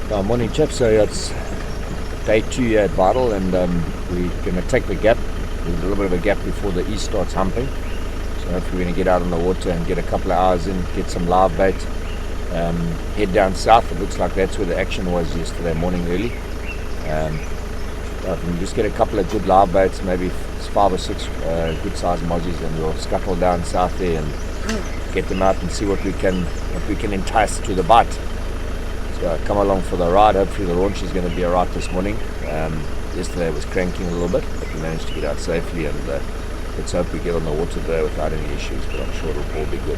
Morning, Jeff. So it's day 2 here at Vidal, and we're going to take the gap. There's a little bit of a gap before the east starts humping. So hopefully we're going to get out on the water and get a couple of hours in, get some live bait, head down south. It looks like that's where the action was yesterday morning early. If we can just get a couple of good live baits, maybe 5 or 6 good sized mozzies, and we'll scuttle down south there and get them out and see what we can entice to the bite. So come along for the ride. Hopefully the launch is going to be alright this morning. Yesterday it was cranking a little bit, but we managed to get out safely, and let's hope we get on the water today without any issues, but I'm sure it'll all be good.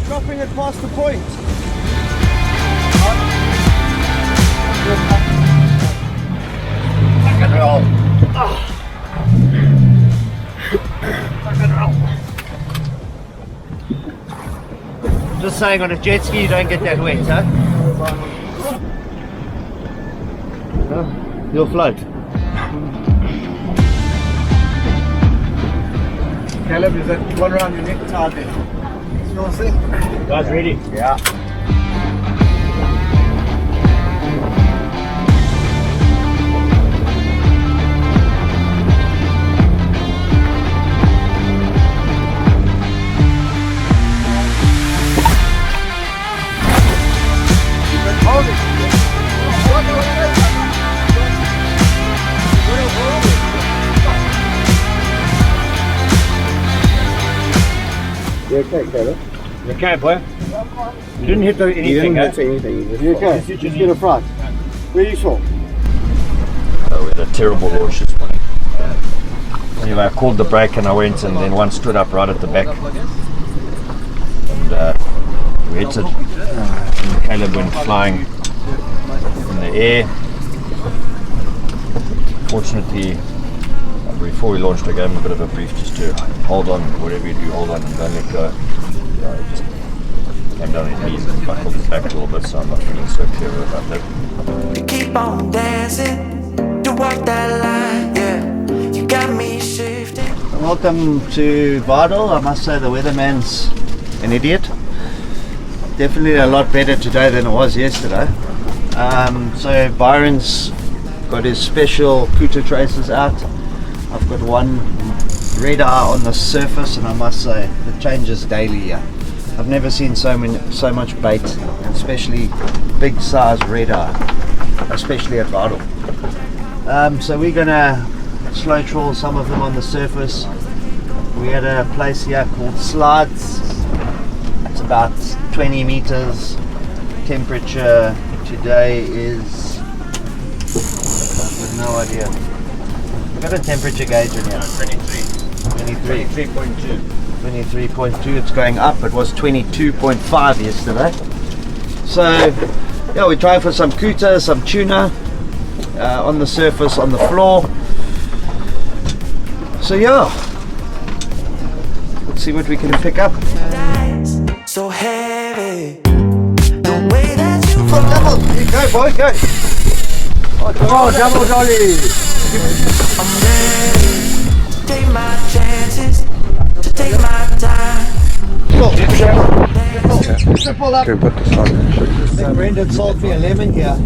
Dropping it past the point. Rock and roll. Rock and roll. Just saying, on a jet ski you don't get that wet, huh? You'll float. Caleb, is that one around your neck tied there? Guys ready? Yeah. You okay, Caleb? You okay, boy? You didn't hit anything, You didn't hit anything. You okay? Just get a front. Where you saw? We had a terrible launch this morning. Anyway, I called the brake and I went, and then one stood up right at the back. And we hit it. And Caleb went flying in the air. Fortunately, before we launched, I gave him a bit of a brief just to hold on, whatever you do, hold on and don't let go. He just came down his knees and buckled his back a little bit, so I'm not feeling so clever about that. We keep on dancing to walk that line, yeah. You got me shifting. Welcome to Vidal. I must say the weatherman's an idiot. Definitely a lot better today than it was yesterday. So Byron's got his special Kuta tracers out. I've got one red eye on the surface, and I must say it changes daily here. I've never seen so much bait, especially big size red eye, especially at Vidal. So we're gonna slow trawl some of them on the surface. We had a place here called Slides. It's about 20 meters. Temperature today is, I've got no idea. Got a temperature gauge in here. 23.2. 23.2. It's going up. It was 22.5 yesterday. So yeah, we're trying for some kuta, some tuna on the surface, on the floor. So yeah, let's see what we can pick up. So heavy, the way that you Double, go boy, go. Oh, double dolly. I'm ready to take my chances, to take my time. Okay, put this on. Brendan sold me a lemon here.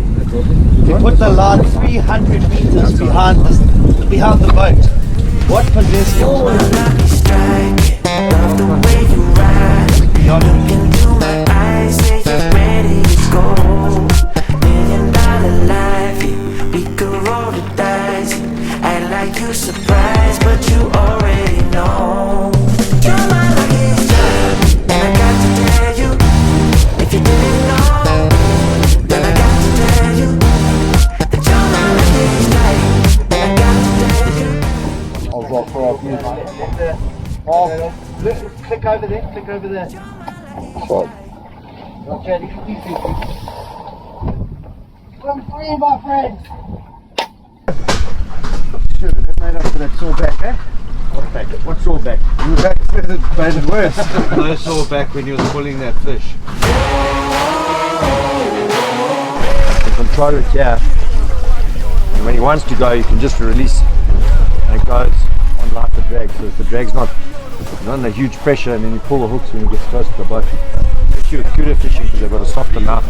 We put the line 300 meters behind the boat. What possessed him? Love you strike, love the way you ride. Look into my eyes, say you're ready to go. $1 million life, yeah, we could roll the dice. Act like you surprised, but you already know. You're my lucky strike, and I got to tell you, if you didn't know, then I got to tell you that you're my lucky strike, and I got to tell you. I'll rock for our view. Click over there, click over there. So, Okay, easy. come free, my friend. Sure, that made up for that sore back, eh? What back? What sore back? Your back made it worse. No sore back when you was pulling that fish. You control it here. And when he wants to go, you can just release. And it goes on like the drag. So if the drag's not under huge pressure, and then you pull the hooks when you get close to the boat. Especially with cuda fishing, because they've got a softer mouth.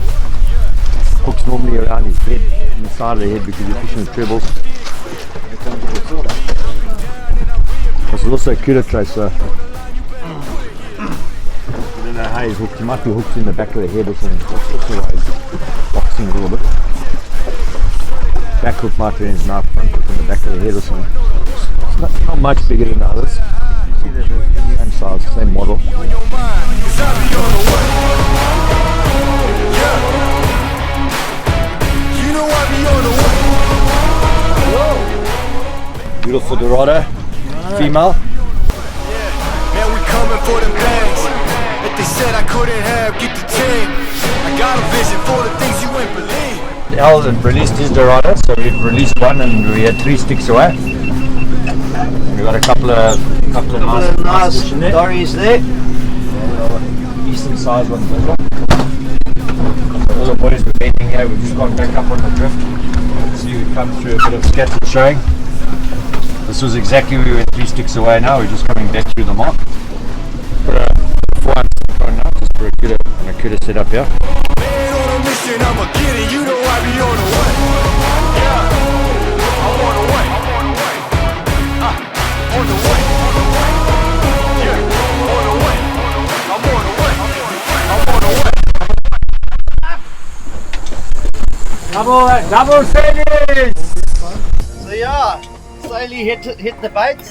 Hooks normally around his head, in the side of the head, because you're fishing with trebles. This is also a cuda tray, so I don't know how he's hooked. He might be hooked in the back of the head or something. That's also why he's boxing a little bit. Back hook might be in his mouth, front hook in the back of the head or something. It's not much bigger than the others. See the same size, same model. Beautiful Dorado, female. Man, we coming for them bags that they said I couldn't have. Get the tag. I got a vision for the things you ain't believe. Al had released his Dorado, so we've released one and we had 3 sticks away. And we got a couple of nice fish in there. Dories there. Decent size ones as well. All the boys were bending here, we've just gone back up on the drift. See, we come through a bit of scatter showing. This was exactly where we were 3 sticks away now, we're just coming back through the mark. Put a 400 on now, just for a cuda set up here. Man on a mission, I'ma get it. You know I be on the way. Yeah, I'm on the way. On the way. Yeah, on the way. I'm on the way. I'm on the way. Double series! So yeah, slowly hit the baits.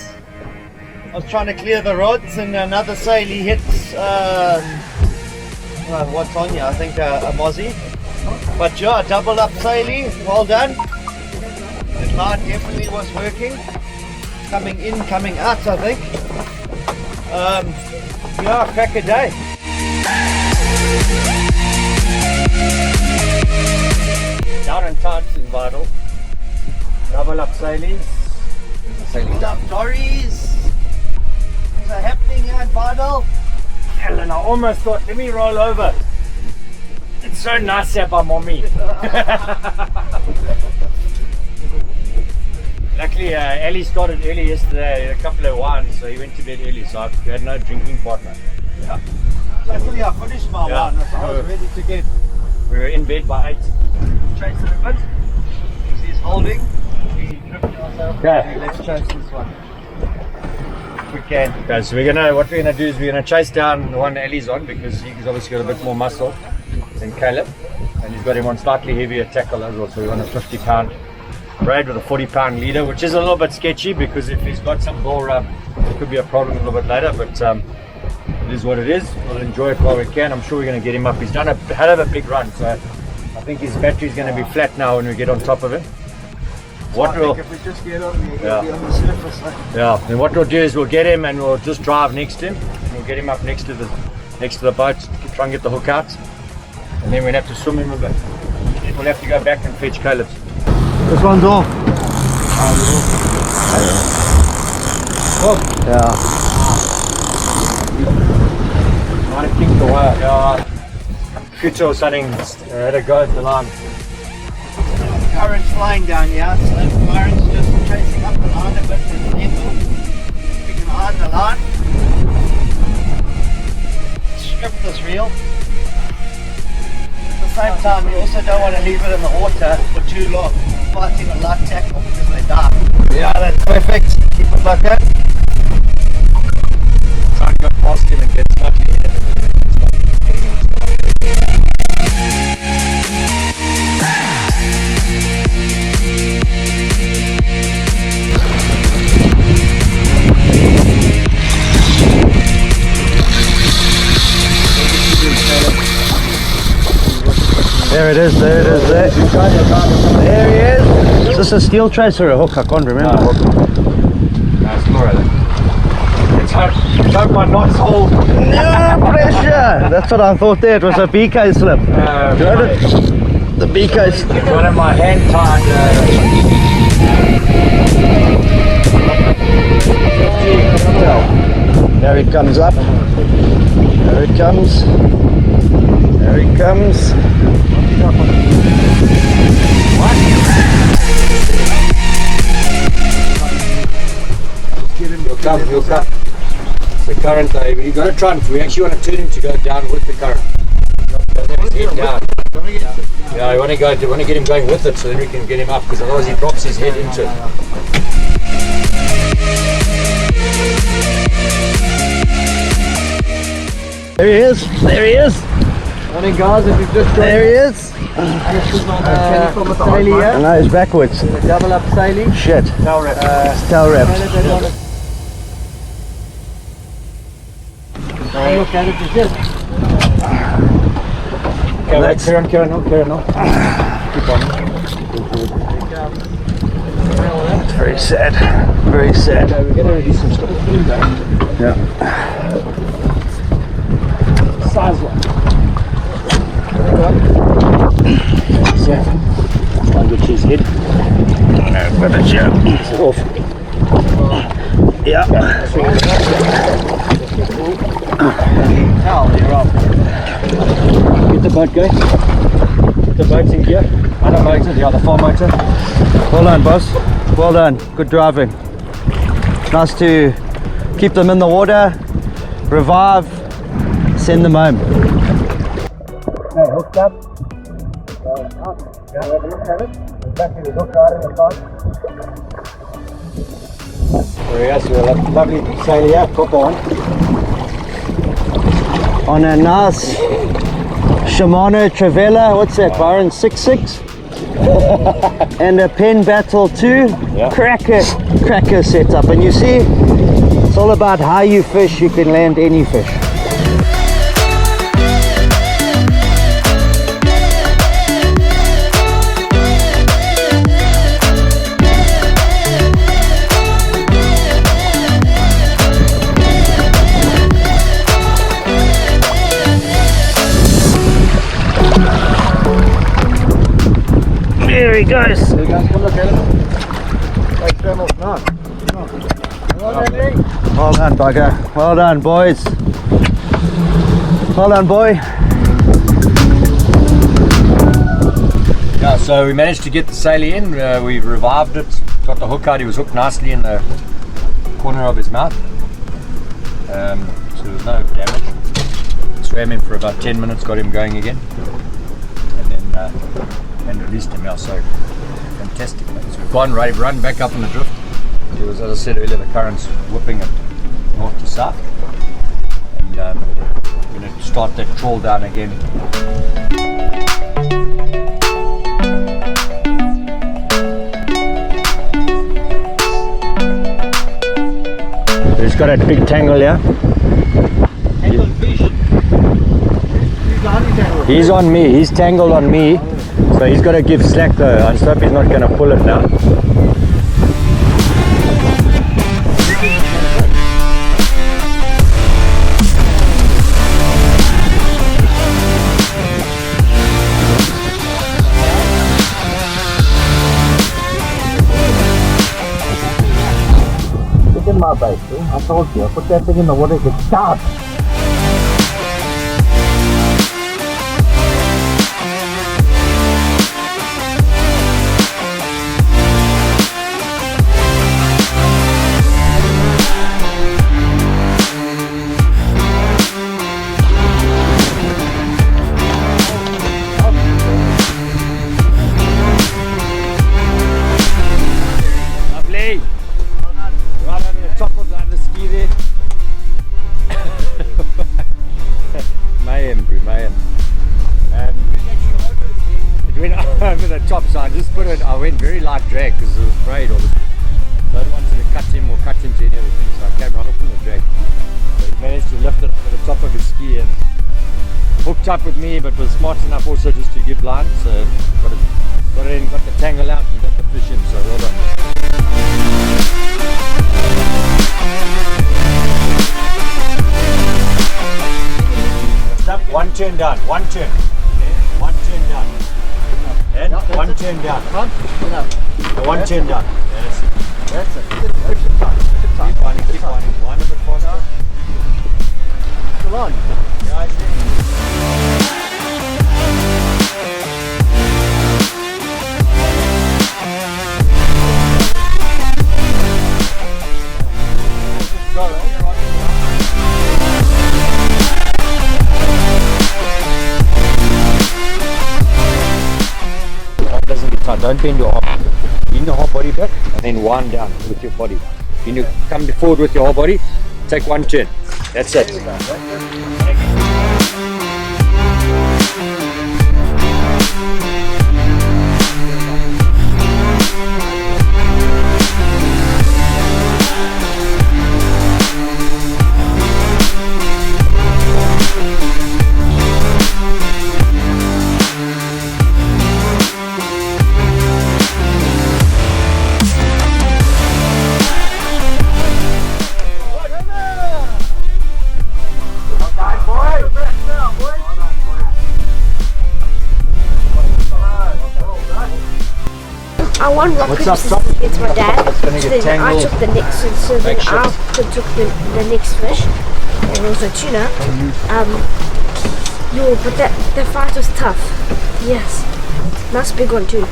I was trying to clear the rods, and another sailie hit what's on here? I think a mozzie. But yeah, double up sailie, well done. The line definitely was working. Coming in, coming out, I think. Yeah, crack a day. Down and tights in Vidal. Double up sailies. Sailies up dories. Things are happening here in Vidal. Helen, I almost thought, let me roll over. It's so nice here by mommy. Luckily, Ellie started early yesterday, a couple of wines, so he went to bed early, so I had no drinking partner. Yeah. Luckily I finished my one, so I was ready to get We were in bed by 8. chase it a bit. He's holding. Okay. Let's chase this one. If we can. Okay, so what we're gonna do is we're gonna chase down the one Ellie's on, because he's obviously got a bit more muscle than Caleb, and he's got him on slightly heavier tackle as well. So we want a 50-pound braid with a 40-pound leader, which is a little bit sketchy because if he's got some bull rub, it could be a problem a little bit later. But it is what it is. We'll enjoy it while we can. I'm sure we're going to get him up. He's done a hell of a big run, so I think his battery's going to be flat now when we get on top of it. If we just get on there, he'll be on the surface. Yeah, and what we'll do is we'll get him and we'll just drive next to him. We'll get him up next to the boat, try and get the hook out, and then we'll have to swim him a bit. We'll have to go back and fetch Caleb's. This one's off. Yeah. Might have kinked the wire. Yeah. Kuto or something had a go at the line. Current's flying down here, so Byron's just chasing also don't want to leave it in the water for too long, fighting a light tackle because they die. Yeah, that's perfect. Keep it like that. Try and go past him and get stuck in it. There it is, there it is, there. There he is. Is this a steel trace or a hook? I can't remember. No, it's Dorado. Let's hope my knots hold. No pressure! That's what I thought there. It was a BK slip. The BK slip. Got in my hand tied. There he comes up. There he comes. There he comes. He'll come. The current, you got to try and, we actually want to turn him to go down with the current. Don't have his head down. Yeah, we want to get him going with it so then we can get him up, because otherwise he drops his head into it. There he is. There he is. Morning guys, if you've just There he is. Saily here. I know he's backwards. Double up Saily. Shit. Tail wrap. Tail wrap. Look at it, just Okay, wait, carry on. Keep on. It's very sad. Very sad. Okay, we're going to release some stuff. Yeah. Size one. Yeah. Try and get his head. But it's It's off. yeah. Get the boat going. Get the boats in gear. Other motor, the other 4 motor. Well done, boss. Well done. Good driving. It's nice to keep them in the water, revive, send them home. Okay, hooked up. Out. Yeah, have a look at it. Exactly, the hook right in the side. There he is, a lovely sail here, copper one. On a nice Shimano Travella, what's that, Byron? 6.6? And a Pen Battle 2. Yeah. Cracker setup. And you see, it's all about how you fish, you can land any fish. There he goes. There you guys, come look at it. Take them off now. Well done, bugger. Well done, boys. Well done, boy. Yeah, so we managed to get the sail in, we revived it, got the hook out, he was hooked nicely in the corner of his mouth, so there was no damage. Swam him for about 10 minutes, got him going again, and then and released him out, so fantastic. So we've gone right, run back up on the drift. There was, as I said earlier, the current's whipping it north to south, and we're going to start that trawl down again. He's got a big tangle here. He's on me, he's tangled on me, so he's got to give slack though. I just hope he's not going to pull it now. Look at my bait, I told you, I put that thing in the water, it gets sharp. went very light drag because I was afraid of it. So I didn't want to cut him or cut into any of the things, so I came right up on the drag. So he managed to lift it over the top of his ski and hooked up with me, but was smart enough also just to give line. So got it in, got the tangle out and got the fish in, so well done. Stop, one turn down, one turn. One turn down. And one turn down. One turn down. Yes. That's it. Keep on, keep on. One a bit faster. Come on. Yeah, I see. Doesn't get tight. Don't bend your half. Lean your whole body back and then wind down with your body. When you come forward with your whole body, take one turn. That's it. I won rock What's paper up, scissors against my dad. It's gonna So get then I tangled. took the next, so then Make sure. I took the next fish, and also tuna. But that fight was tough. Yes, nice big one too.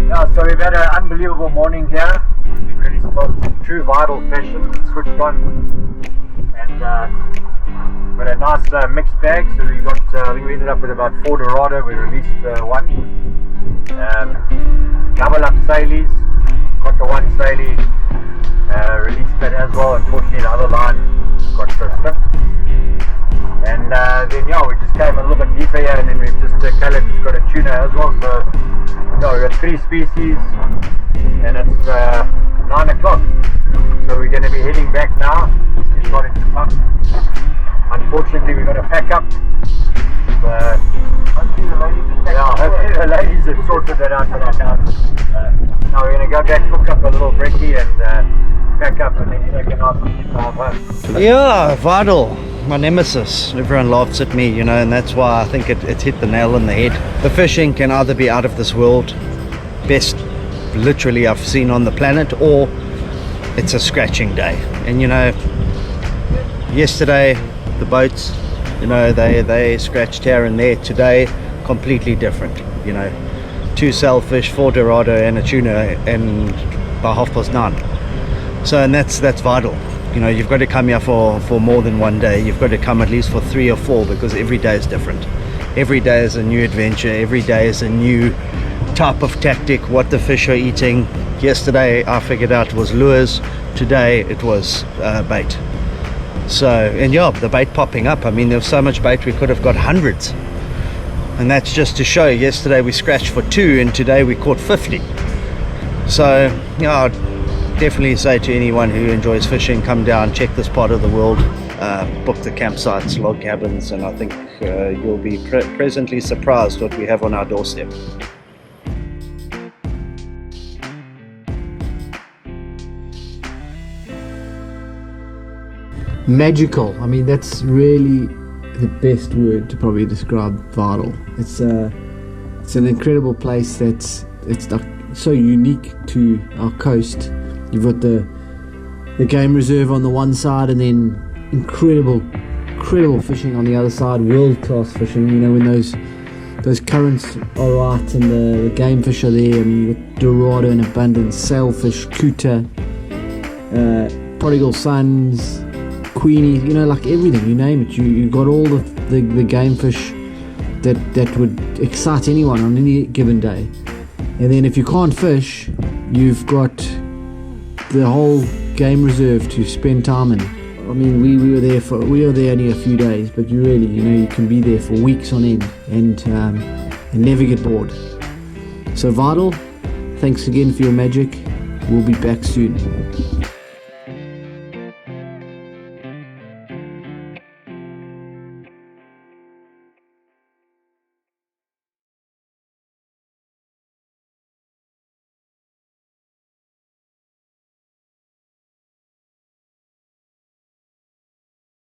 Yeah, so we've had an unbelievable morning here. We've really spotted some true Vidal fashion, switched on, and got a nice mixed bag. So we got, I think we ended up with about 4 Dorado. We released one. Double up Sailies, got the one Sailie, released that as well. Unfortunately, the other line got stripped. And then yeah, we just came a little bit deeper here, and then we've just Caleb just got a tuna as well. So yeah, we got 3 species, and it's 9 o'clock. So we're going to be heading back now. It's starting to pump. Unfortunately, we've got to pack up. Hopefully the ladies have sorted that out for that now. Now we're going to go back, cook up a little brekkie and pack up and then take it off and drive home. Yeah, Vidal, my nemesis. Everyone laughs at me, you know, and that's why I think it hit the nail on the head. The fishing can either be out of this world, best literally I've seen on the planet, or it's a scratching day. And you know, yesterday the boats, you know, they scratched here and there. Today, completely different, you know. 2 sailfish, 4 Dorado and a tuna, and by 9:30. So, and that's Vidal. You know, you've got to come here for more than one day. You've got to come at least for 3 or 4, because every day is different. Every day is a new adventure. Every day is a new type of tactic, what the fish are eating. Yesterday I figured out it was lures. Today it was bait. So, and yeah, the bait popping up. I mean, there was so much bait, we could have got hundreds. And that's just to show, yesterday we scratched for 2 and today we caught 50. So yeah, I'd definitely say to anyone who enjoys fishing, come down, check this part of the world, book the campsites, log cabins, and I think you'll be pleasantly surprised what we have on our doorstep. Magical. I mean, that's really the best word to probably describe Vidal. It's an incredible place it's like so unique to our coast. You've got the game reserve on the one side, and then incredible fishing on the other side. World class fishing. You know, when those currents are right and the game fish are there. I mean, you've got Dorado in abundance, sailfish, kuta, prodigal sons, Queenie, you know, like everything, you name it. You got all the game fish that would excite anyone on any given day. And then if you can't fish, you've got the whole game reserve to spend time in I mean, we were there only a few days, but you really, you can be there for weeks on end and never get bored. So Vidal, thanks again for your magic. We'll be back soon.